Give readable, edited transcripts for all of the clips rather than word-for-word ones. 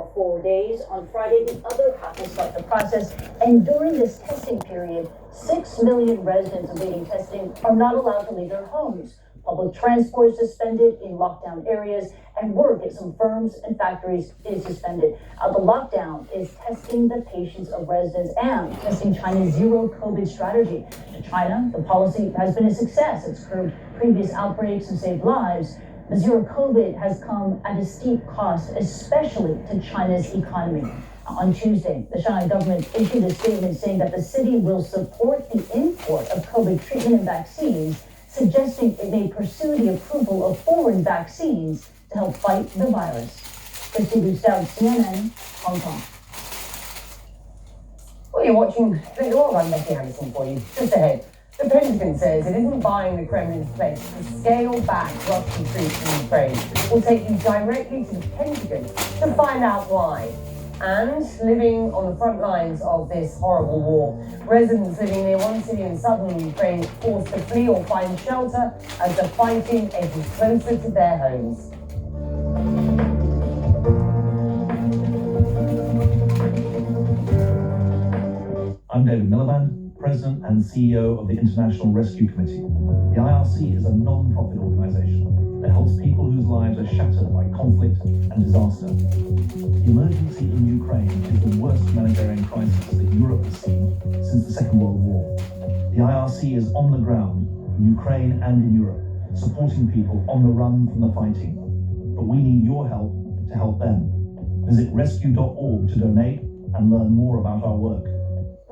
for 4 days. On Friday, the other half will start the process. And during this testing period, 6 million residents awaiting testing are not allowed to leave their homes. Public transport is suspended in lockdown areas, and work at some firms and factories is suspended. The lockdown is testing the patience of residents and testing China's zero COVID strategy. In China, the policy has been a success. It's curbed previous outbreaks and saved lives. The zero COVID has come at a steep cost, especially to China's economy. On Tuesday, the Shanghai government issued a statement saying that the city will support the import of COVID treatment and vaccines, suggesting it may pursue the approval of foreign vaccines to help fight the virus. Christy Gustave, CNN, Hong Kong. Well, you're watching the Law. I'm Becky Anderson for you. Just ahead, the Pentagon says it isn't buying the Kremlin's pledge to scale back Russian troops in Ukraine. We'll take you directly to the Pentagon to find out why. And living on the front lines of this horrible war, residents living near one city in southern Ukraine forced to flee or find shelter as the fighting edges closer to their homes. I'm David Miliband, President and CEO of the International Rescue Committee. The IRC is a non-profit organisation that helps people whose lives are shattered by conflict and disaster. The emergency in Ukraine is the worst humanitarian crisis that Europe has seen since the Second World War. The IRC is on the ground in Ukraine and in Europe, supporting people on the run from the fighting. But we need your help to help them. Visit rescue.org to donate and learn more about our work.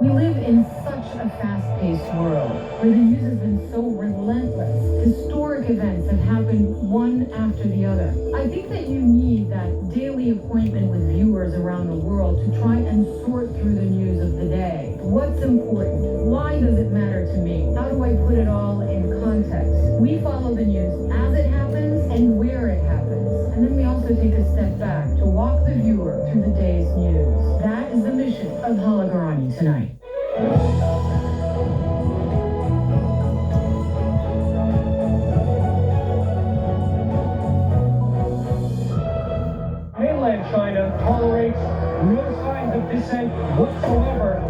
We live in such a fast-paced world where the news has been so relentless. Historic events have happened one after the other. I think that you need that daily appointment with viewers around the world to try and sort through the news of the day. What's important? Why does it matter to me? How do I put it all in context? We follow the news as it happens and where it happens. And then we also take a step back to walk the viewer through the day's news. That is the mission of Halagarani tonight. Mainland China tolerates no signs of dissent whatsoever.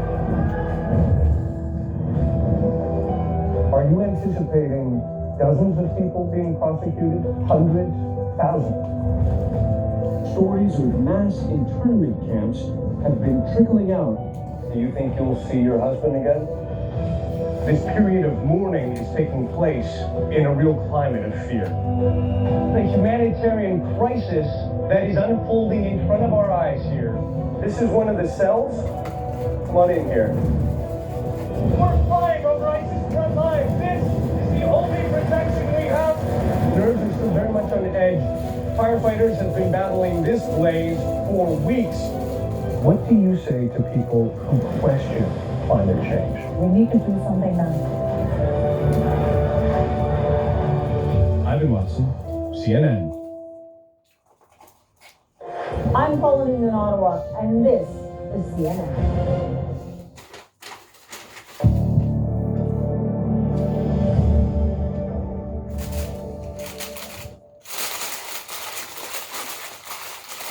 Are you anticipating dozens of people being prosecuted? Hundreds? Thousands? Stories of mass internment camps have been trickling out. Do you think you'll see your husband again? This period of mourning is taking place in a real climate of fear. The humanitarian crisis that is unfolding in front of our eyes here. This is one of the cells? Come on in here. We're flying over ISIS front lines. This is the only protection we have. Nerves are still very much on edge. Firefighters have been battling this blaze for weeks. What do you say to people who question climate change? We need to do something now. Ivan Watson, CNN. I'm Pauline in Ottawa, and this is CNN.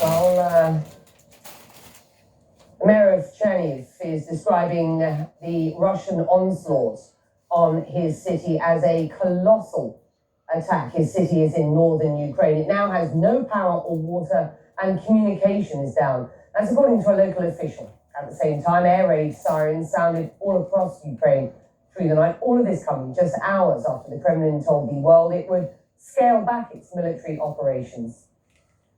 Well, Mayor Cherniv is describing the Russian onslaught on his city as a colossal attack. His city is in northern Ukraine. It now has no power or water, and communication is down. That's according to a local official. At the same time, air raid sirens sounded all across Ukraine through the night. All of this coming just hours after the Kremlin told the world it would scale back its military operations.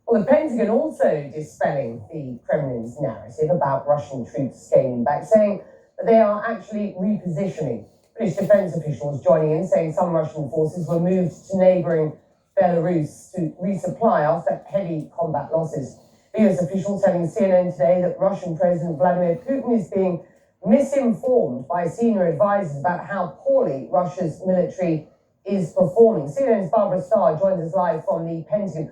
Well, the Pentagon also dispelling the Kremlin's narrative about Russian troops scaling back, saying that they are actually repositioning. British defense officials joining in, saying some Russian forces were moved to neighboring Belarus to resupply after heavy combat losses. The US official telling CNN today that Russian President Vladimir Putin is being misinformed by senior advisors about how poorly Russia's military is performing. CNN's Barbara Starr joins us live from the Pentagon.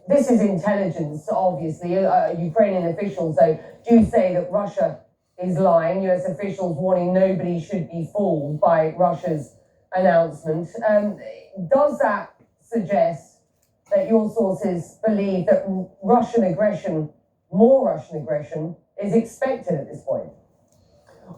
This is intelligence, obviously. Ukrainian officials, though, do say that Russia is lying. US officials warning nobody should be fooled by Russia's announcement. Does that suggest that your sources believe that Russian aggression, more Russian aggression, is expected at this point?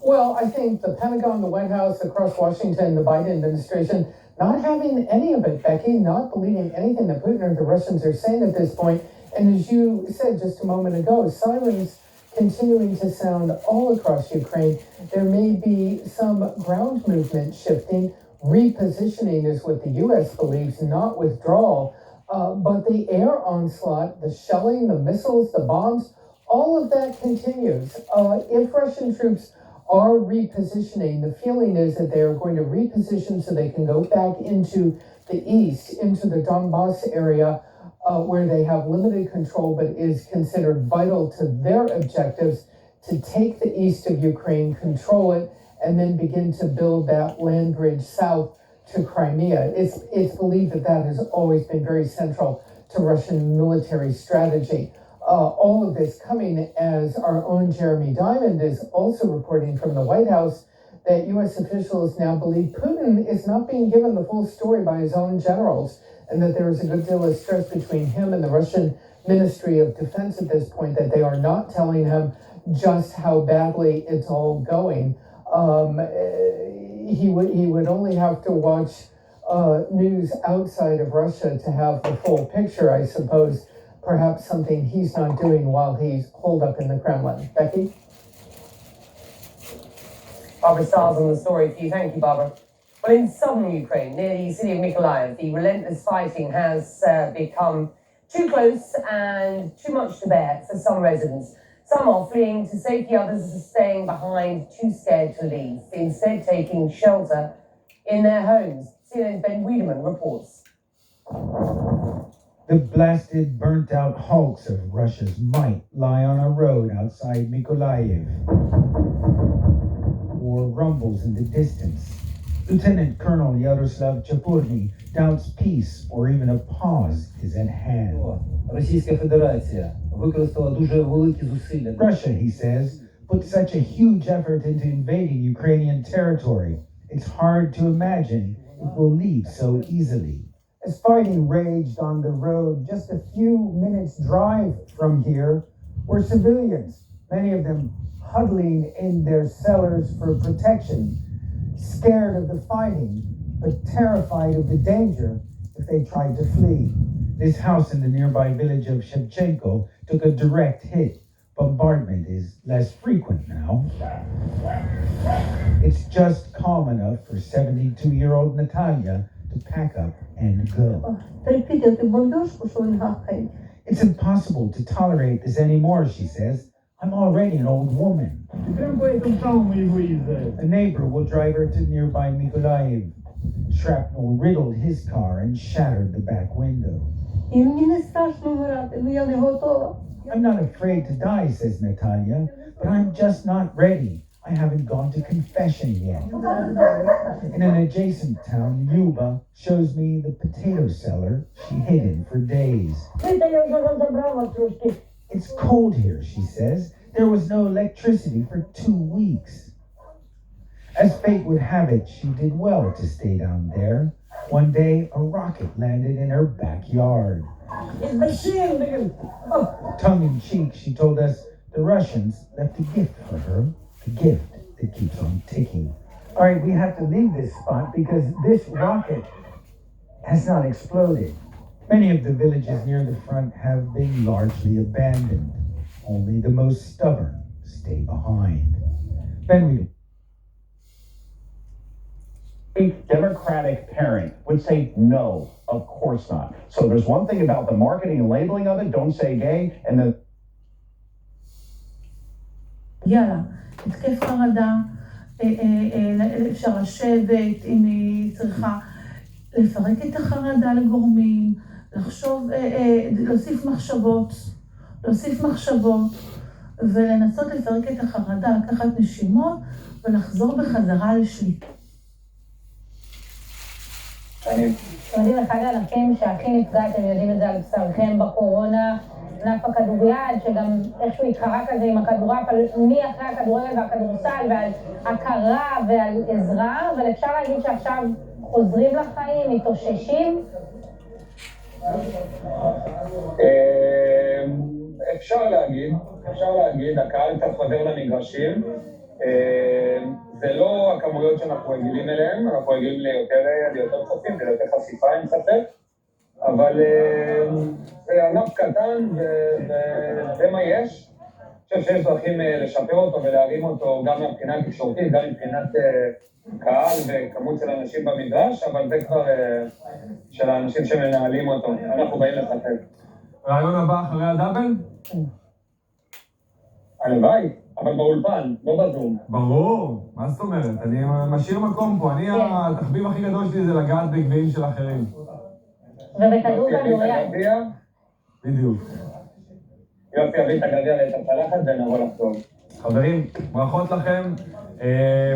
Well, I think the Pentagon, the White House, across Washington, the Biden administration, not having any of it, Becky, not believing anything that Putin or the Russians are saying at this point. And as you said just a moment ago, sirens continuing to sound all across Ukraine. There may be some ground movement shifting. Repositioning is what the U.S. believes, not withdrawal. But the air onslaught, the shelling, the missiles, the bombs, all of that continues. If Russian troops are repositioning, the feeling is that they are going to reposition so they can go back into the east, into the Donbass area, where they have limited control, but is considered vital to their objectives to take the east of Ukraine, control it, and then begin to build that land bridge south to Crimea. It's believed that that has always been very central to Russian military strategy. All of this coming as our own Jeremy Diamond is also reporting from the White House that U.S. officials now believe Putin is not being given the full story by his own generals, and that there is a good deal of stress between him and the Russian Ministry of Defense at this point, that they are not telling him just how badly it's all going. He would only have to watch news outside of Russia to have the full picture, I suppose. Perhaps something he's not doing while he's holed up in the Kremlin. Becky? Barbara Stiles on the story for you. Thank you, Barbara. Well, in southern Ukraine, near the city of Mykolaiv, the relentless fighting has become too close and too much to bear for some residents. Some are fleeing to safety, others are staying behind, too scared to leave, instead taking shelter in their homes. CNN's Ben Wiedemann reports. The blasted, burnt-out hulks of Russia's might lie on a road outside Mykolaiv. War rumbles in the distance. Lieutenant Colonel Yaroslav Chapurny doubts peace or even a pause is at hand. Російська Федерація використала дуже великі зусилля. Russia, he says, put such a huge effort into invading Ukrainian territory. It's hard to imagine it will leave so easily. As fighting raged on the road just a few minutes' drive from here were civilians, many of them huddling in their cellars for protection, scared of the fighting, but terrified of the danger if they tried to flee. This house in the nearby village of Shevchenko took a direct hit. Bombardment is less frequent now. It's just calm enough for 72-year-old Natalia to pack up and go. It's impossible to tolerate this anymore, she says. I'm already an old woman. A neighbor will drive her to nearby Mykolaiv. Shrapnel riddled his car and shattered the back window. I'm not afraid to die, says Natalia, but I'm just not ready. I haven't gone to confession yet. In an adjacent town, Yuba shows me the potato cellar she hid in for days. It's cold here, she says. There was no electricity for 2 weeks. As fate would have it, she did well to stay down there. One day, a rocket landed in her backyard. Tongue-in-cheek, she told us the Russians left a gift for her, a gift that keeps on ticking. All right, we have to leave this spot because this rocket has not exploded. Many of the villages near the front have been largely abandoned. Only the most stubborn stay behind. Ben, a Democratic parent would say, no, of course not. So there's one thing about the marketing and labeling of it, don't say gay, and then... יאללה, התקף חרדה, אפשר לשבת אם היא צריכה לפרק את החרדה לגורמים, לחשוב, להוסיף מחשבות ולנסות לפרק את החרדה, לקחת נשימות ולחזור בחזרה לשליטה. אתם יודעים, אחד הענפים שהכי נפגע, אתם יודעים את זה על בשרכם בקורונה, ענף הכדוריד, שגם איכשהו התחרה כזה עם הכדורעף, על מי אחרי הכדורגל והכדורסל, ועל הכרה ועל עזרה, אבל אפשר להגיד שעכשיו חוזרים לחיים, מתאוששים. אפשר להגיד, הקהל קצת חוזר למגרשים. זה לא הכמויות שאנחנו רגילים אליהם, אנחנו רגילים ליותר צופים, ליותר חשיפה אין ספק, אבל זה ענף קטן וזה מה יש. אני חושב שיש דרכים לשפר אותו ולהרים אותו גם מבחינה תקשורתית, גם מבחינת קהל וכמות של אנשים במגרש, אבל זה כבר של האנשים שמנהלים אותו. אנחנו באים לחפש. רעיון הבא אחרי הדאבל? הלוואי, אבל באולפן, לא בזום. ברור, מה זאת אומרת? אני משאיר מקום פה, התחביב הכי גדול שלי זה לגעת בגביעים של אחרים. ובכדור כדוריה. בדיוק. יופי, אביא את הגביע ואת הצלחת ונבוא לחזור. חברים, ברכות לכם,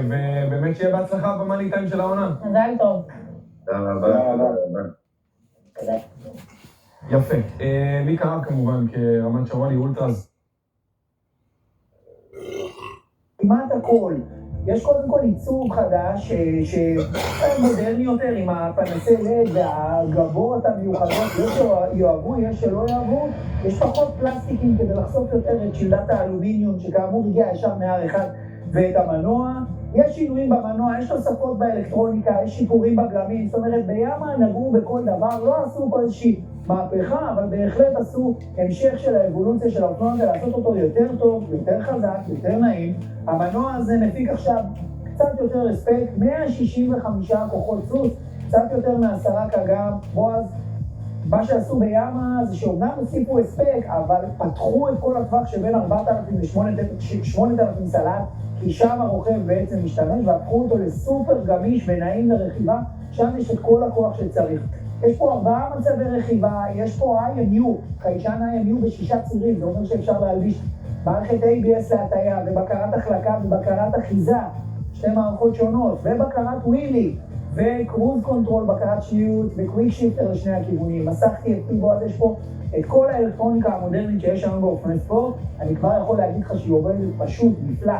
ובאמת שיהיה בהצלחה במאני טיים של העונה. מזל טוב. תודה רבה. תודה. יפה. לי קרב כמובן כרמת שרון היא אולטרס. כמעט הכל. יש קודם כל עיצוב חדש שמודרני יותר עם הפנסי לד והגבות המיוחדות, יש שיאהבו, יש שלא יאהבו, יש פחות פלסטיקים כדי לחשוף יותר את שלדת האלומיניום שכאמור הגיע ישר מה-R1 ואת המנוע. יש שינויים במנוע, יש תוספות באלקטרוניקה, יש שיפורים בגלמים, זאת אומרת בימה נגעו בכל דבר, לא עשו פה איזושהי מהפכה, אבל בהחלט עשו המשך של האבולוציה של האופנוע הזה, לעשות אותו יותר טוב, יותר חזק, יותר נעים. המנוע הזה מפיק עכשיו קצת יותר הספק, 165 כוחות סוס, קצת יותר מ10 קגם. בועז, מה שעשו בימה זה שאומנם הוסיפו הספק, אבל פתחו את כל הטווח שבין 4,000 ל-8,000 סלט, כי שם הרוכב בעצם משתמש, והפכו אותו לסופר גמיש ונעים לרכיבה, שם יש את כל הכוח שצריך. יש פה 4 מצבי רכיבה, יש פה IMU, חיישן IMU ב6 צירים, זה אומר שאפשר להלביש מערכת ABS להטיה, ובקרת החלקה ובקרת אחיזה, 2 מערכות שונות, ובקרת ווילי, וקרוז קונטרול, בקרת שניות, וקוויק שיפטר לשני הכיוונים. מסך TFT בועז, יש פה את כל האלקטרוניקה המודרנית שיש לנו באופני ספורט, אני כבר יכול להגיד לך שהיא עובדת פשוט נפלא.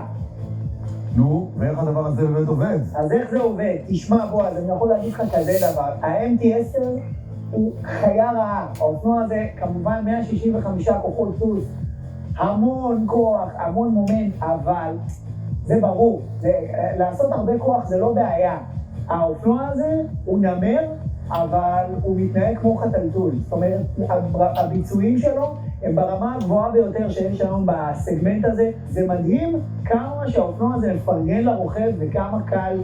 נו, ואיך הדבר הזה באמת עובד? אז איך זה עובד? תשמע בועז, אני יכול להגיד לך כזה דבר, ה-MT10 הוא חיה רעה, האופנוע הזה כמובן 165 כוחות סוס, המון כוח, המון מומנט, אבל זה ברור, לעשות הרבה כוח זה לא בעיה. האופנוע הזה הוא נמר, אבל הוא מתנהג כמו חתלתול, זאת אומרת, הביצועים שלו הם ברמה הגבוהה ביותר שיש היום בסגמנט הזה. זה מדהים כמה שהאופנוע הזה מפרגן לרוכב וכמה קל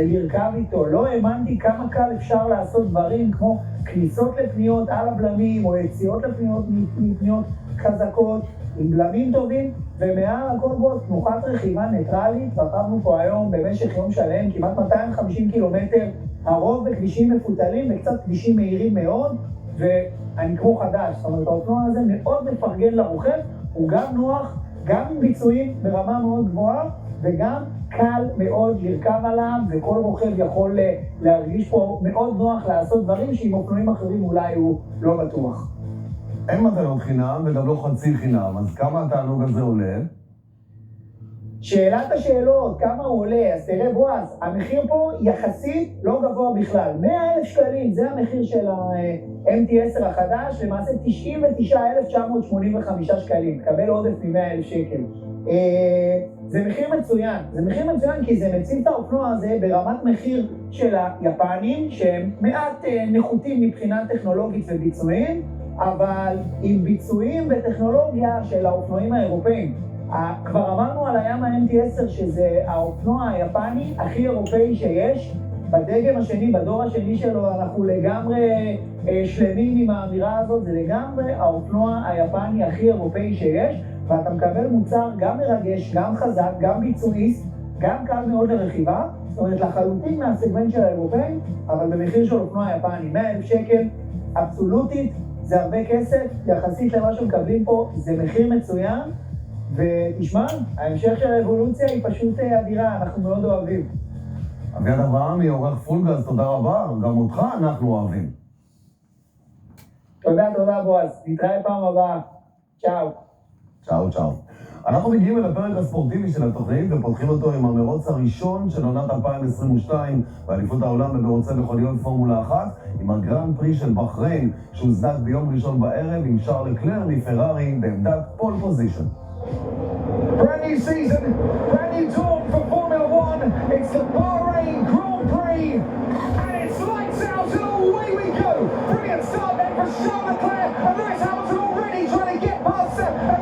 לרכב איתו. לא האמנתי כמה קל אפשר לעשות דברים כמו כניסות לפניות על הבלמים או יציאות לפניות מפניות חזקות עם בלמים טובים, ומעל הכל בו תנוחת רכיבה ניטרלית. רכבנו פה היום במשך יום שלם כמעט 250 קילומטר, הרוב בכבישים מפותלים וקצת כבישים מהירים מאוד, ואני כמו חדש. זאת אומרת, האופנוע הזה מאוד מפרגן לרוכב, הוא גם נוח, גם עם ביצועים ברמה מאוד גבוהה, וגם קל מאוד לרכב עליו, וכל רוכב יכול להרגיש פה מאוד נוח לעשות דברים שעם אופנועים אחרים אולי הוא לא בטוח. אין מתנות חינם וגם לא חצי חינם, אז כמה התענוג הזה עולה? שאלת השאלות, כמה הוא עולה? אז תראה בועז, המחיר פה יחסית לא גבוה בכלל. 100,000 שקלים, זה המחיר של ה-MT10 החדש, למעשה 99,985 שקלים, תקבל עודף מ-100,000 שקל. זה מחיר מצוין, כי זה מציב את האופנוע הזה ברמת מחיר של היפנים, שהם מעט נחותים מבחינה טכנולוגית וביצועים, אבל עם ביצועים וטכנולוגיה של האופנועים האירופאים. כבר אמרנו על הימה MT10 שזה האופנוע היפני הכי אירופאי שיש. בדגם השני, בדור השני שלו, אנחנו לגמרי שלמים עם האמירה הזאת, זה לגמרי האופנוע היפני הכי אירופאי שיש, ואתה מקבל מוצר גם מרגש, גם חזק, גם ביצועיסט, גם קל מאוד לרכיבה, זאת אומרת לחלוטין מהסגמנט של האירופאים, אבל במחיר של אופנוע יפני, 100,000 שקל, אבסולוטית, זה הרבה כסף, יחסית למה שמקבלים פה, זה מחיר מצוין, ותשמע, ההמשך של האבולוציה היא פשוט אדירה, אנחנו מאוד אוהבים. אביעד אברהמי, עורך פולגז, תודה רבה, גם אותך אנחנו אוהבים. תודה בועז, נתראה פעם הבאה, צ'או. צ'או. אנחנו מגיעים אל הפרק הספורטיבי של התוכנית ופותחים אותו עם המרוץ הראשון של עונת 2022 באליפות העולם במרוצי מכוניות פורמולה 1 עם הגרנד פרי של בחריין שהוזנק ביום ראשון בערב עם שארל לקלר מפרארי בעמדת פול פוזיישן. Brand new season, brand new dawn for Formula 1. It's the Bahrain Grand Prix and it's lights out and away we go. Brilliant start then for Charles Leclerc and Lewis Hamilton already trying to get past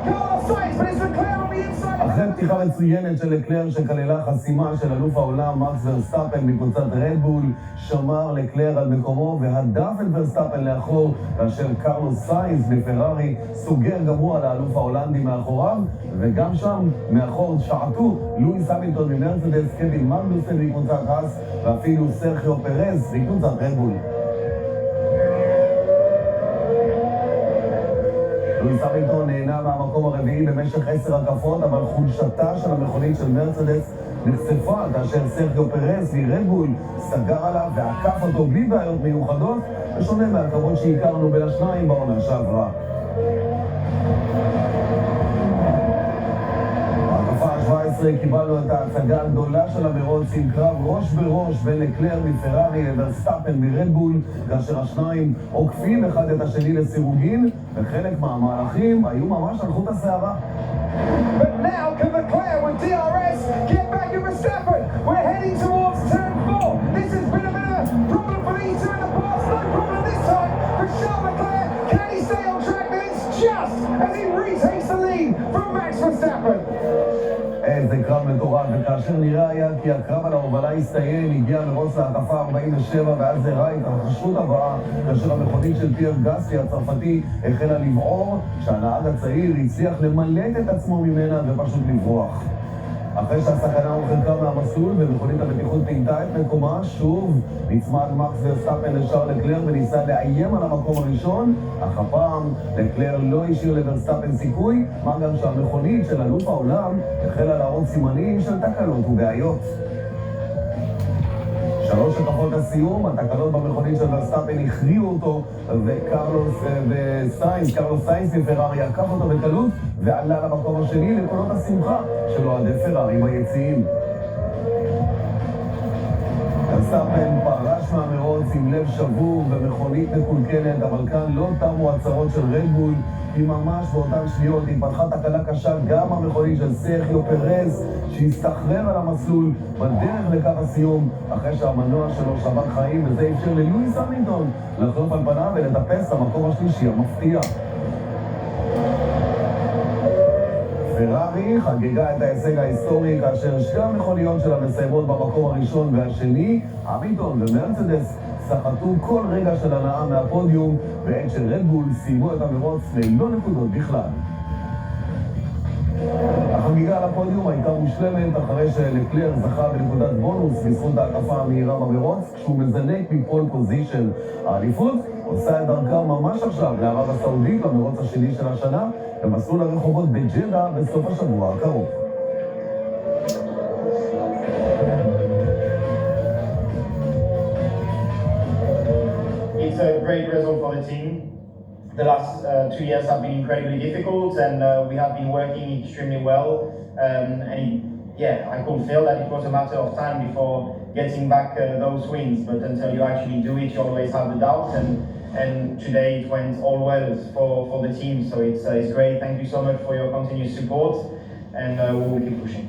Carlos Sainz, but it's Leclerc on the inside. אחרי פתיחה מצוינת של לקלר שכללה חסימה של אלוף העולם מקס ורסטאפן מקבוצת רדבול, שמר לקלר על מקומו והדף את ורסטאפן לאחור, כאשר קרלוס סיינס בפרארי סוגר גם הוא על האלוף ההולנדי מאחוריו, וגם שם מאחור שעטו לואיס המילטון ממרצדס, קווין מגנוסן מקבוצת האס ואפילו סרחיו פרז מקבוצת רדבול. לואיס המילטון נהנה מהמקום הרביעי במשך 10 הקפות, אבל חולשתה של המכונית של מרצדס נחשפה כאשר סרחיו פרז מרדבול סגר עליו ועקף אותו בלי בעיות מיוחדות, בשונה מהכבוד שהכרנו בין השניים בעונה שעברה. בהקפה ה-17 קיבלנו את ההצגה הגדולה של המרוץ עם קרב ראש בראש בין לקלר מפרארי לוורסטאפן מרדבול, כאשר השניים עוקפים אחד את השני לסירוגין, וחלק מהמהלכים היו ממש על חוט השערה. But now can Leclerc with DRS get back in Verstappen? We're heading towards turn 4. This has been a bit of a problem for these two in the past. No problem this time for Charles Leclerc. Can he stay on track? And it's just as he retakes the lead from Max Verstappen. איזה קרב מטורף, וכאשר נראה היה כי הקרב על ההובלה הסתיים, הגיע מרוץ להקפה 47 ואז הראה התרחשות הבאה כאשר המכונית של פייר גסלי הצרפתי החלה לבעור, שהנהג הצעיר הצליח למלט את עצמו ממנה ופשוט לברוח. אחרי שהסכנה הורחקה מהמסלול ומכונית הבטיחות פינתה את מקומה, שוב נצמד מקס ורסטאפן לשארל לקלר וניסה לאיים על המקום הראשון, אך הפעם לקלר לא השאיר לוורסטאפן סיכוי, מה גם שהמכונית של אלוף העולם החלה להראות סימנים של תקלות ובעיות. 3 הקפות הסיום, התקלות במכונית של ורסטאפן הכריעו אותו, וקרלוס סיינס מפרארי עקף אותו בקלות ועלה למקום השני לקולות השמחה של אוהדי פרארי ביציעים. ורסטאפן פרש מהמרוץ עם לב שבור ומכונית מקולקלת, אבל כאן לא תמו הצרות של רדבול, כי ממש באותן שניות התפתחה תקלה קשה גם המכונית של סרחיו פרז שהסתחרר על המסלול בדרך לקו הסיום אחרי שהמנוע שלו שבר חיים, וזה אפשר ללואיס המילטון לחלוף על פניו ולטפס למקום השלישי המפתיע. פרארי חגגה את ההישג ההיסטורי כאשר שתי המכוניות שלה מסיימות במקום הראשון והשני, המילטון ומרצדס סחטו כל רגע של הנאה מהפודיום, בעת שרדבול סיימו את המרוץ ללא נקודות בכלל. החגיגה על הפודיום הייתה מושלמת אחרי שלקלר זכה בנקודת בונוס בזכות ההקפה המהירה במרוץ כשהוא מזנק מפול פוזיישן. האליפות עושה את דרכה ממש עכשיו לערב הסעודית למרוץ השני של השנה במסלול הרחובות בג'דה בסוף השבוע הקרוב. It's a great result for the team. The last 2 years have been incredibly difficult, and we have been working extremely well. I could feel that it was a matter of time before getting back those wins. But until you actually do it, you always have the doubts. And today it went all well for the team. So it's great. Thank you so much for your continued support, and we will keep pushing.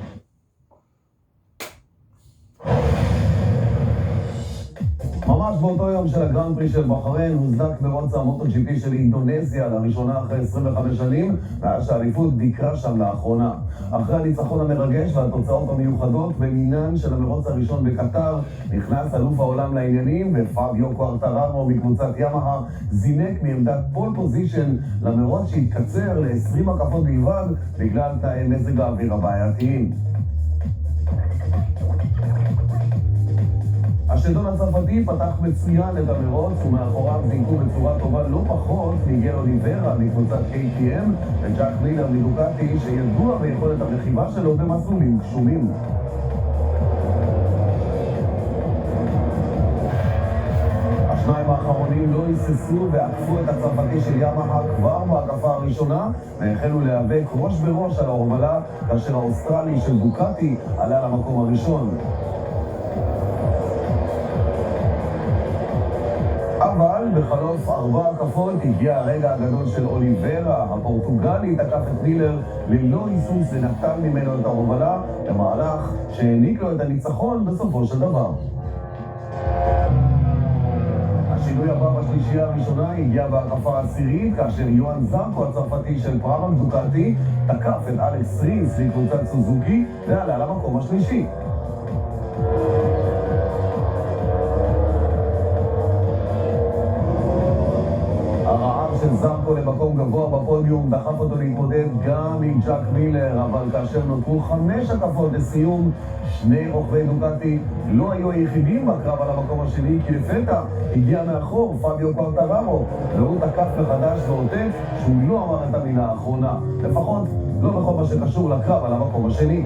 ממש באותו יום של הגרנד פרי של בחריין הוזנק מרוץ המוטו ג'י פי של אינדונזיה לראשונה אחרי 25 שנים, ואז שהאליפות ביקרה שם לאחרונה. אחרי הניצחון המרגש והתוצאות המיוחדות במינן של המרוץ הראשון בקטר, נכנס אלוף העולם לעניינים, ופאביו קוארטררו מקבוצת ימאה זינק מעמדת פול פוזיישן למרוץ שהתקצר ל-20 הקפות בלבד בגלל תנאי מזג האוויר הבעייתיים. השלטון הצרפתי פתח מצוין את המרוץ, ומאחוריו זינקו בצורה טובה לא פחות מיגל אוליברה מקבוצת KTM וג'אק מילר מדוקטי שידוע ביכולת הרכיבה שלו במסלולים גשומים. השניים האחרונים לא היססו ועקפו את הצרפתי של ימאהה כבר בהקפה הראשונה והחלו להיאבק ראש בראש על ההובלה כאשר האוסטרלי של דוקטי עלה למקום הראשון. אבל בחלוף 4 הקפות הגיע הרגע הגדול של אוליברה, הפורטוגלי תקף את מילר ללא היסוס ונטל ממנו את ההובלה למהלך שהעניק לו את הניצחון בסופו של דבר. השינוי הבא בשלישייה הראשונה הגיע בהקפה העשירית כאשר יואן זרקו הצרפתי של פראמה דוקטי תקף את אלכס רינס לקבוצת סוזוקי ועלה למקום השלישי. הרעב של זרקו למקום גבוה בפודיום דחף אותו להתמודד גם עם ג'ק מילר, אבל כאשר נותרו 5 הקפות לסיום, שני רוכבי דוקטי לא היו היחידים בקרב על המקום השני, כי לפתע הגיע מאחור פביו קוארטרארו והוא תקף מחדש ואותת שהוא לא אמר את המילה האחרונה, לפחות לא בכל מה שקשור לקרב על המקום השני.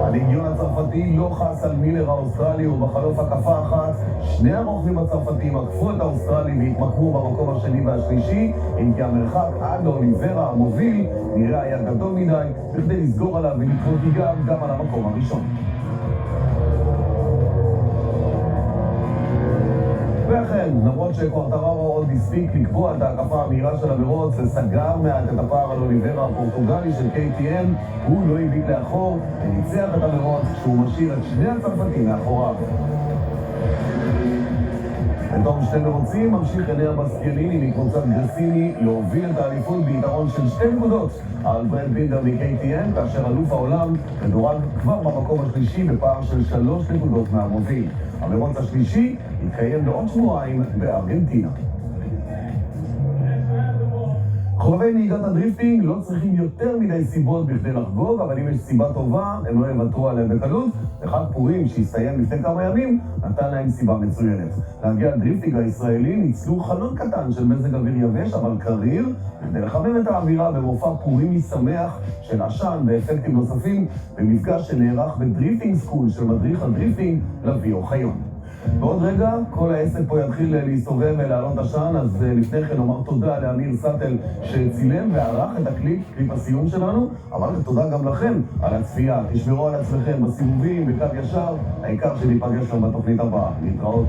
הליגיון הצרפתי לא חס על מילר האוסטרלי ובחלוף הקפה אחת שני הרוכבים הצרפתים עקפו את האוסטרלי והתמקמו במקום השני והשלישי, אם כי המרחק עד לאוליברה המוביל נראה היה גדול מדי בכדי לסגור עליו ולקרוא תיגר גם על המקום הראשון. ואכן, למרות שקוארטרארו עוד הספיק לקבוע את ההקפה המהירה של המרוץ וסגר מעט את הפער על אוליברה הפורטוגלי של KTM, הוא לא הביט לאחור וניצח את המרוץ כשהוא משאיר את שני הצרפתים מאחוריו. בתום שני מרוצים ממשיך עיני הבסטיאניני מקבוצת גרסיני להוביל את האליפות ביתרון של 2 נקודות על ברד בינדר מ-KTM, כאשר אלוף העולם מדורג כבר במקום השלישי בפער של 3 נקודות מהמוביל. המרוץ השלישי יתקיים בעוד שבועיים בארגנטינה. חובבי נהיגת הדריפטינג לא צריכים יותר מדי סיבות בכדי לחגוג, אבל אם יש סיבה טובה, הם לא יוותרו עליהם בקלות. וחג פורים שהסתיים לפני כמה ימים נתן להם סיבה מצוינת. נהגי הדריפטינג הישראלי ניצלו חלון קטן של מזג אוויר יבש אבל קריר כדי לחמם את האווירה במופע פורים משמח של עשן ואפקטים נוספים במפגש שנערך בדריפטינג סקול של מדריך הדריפטינג לוי אוחיון. בעוד רגע כל העסק פה יתחיל להסתובב ולהעלות עשן, אז לפני כן אומר תודה לאמיר סטל שצילם וערך את קליפ הסיום שלנו, אבל תודה גם לכם על הצפייה. תשמרו על עצמכם בסיבובים, בקו ישר, העיקר שניפגש גם בתוכנית הבאה. להתראות.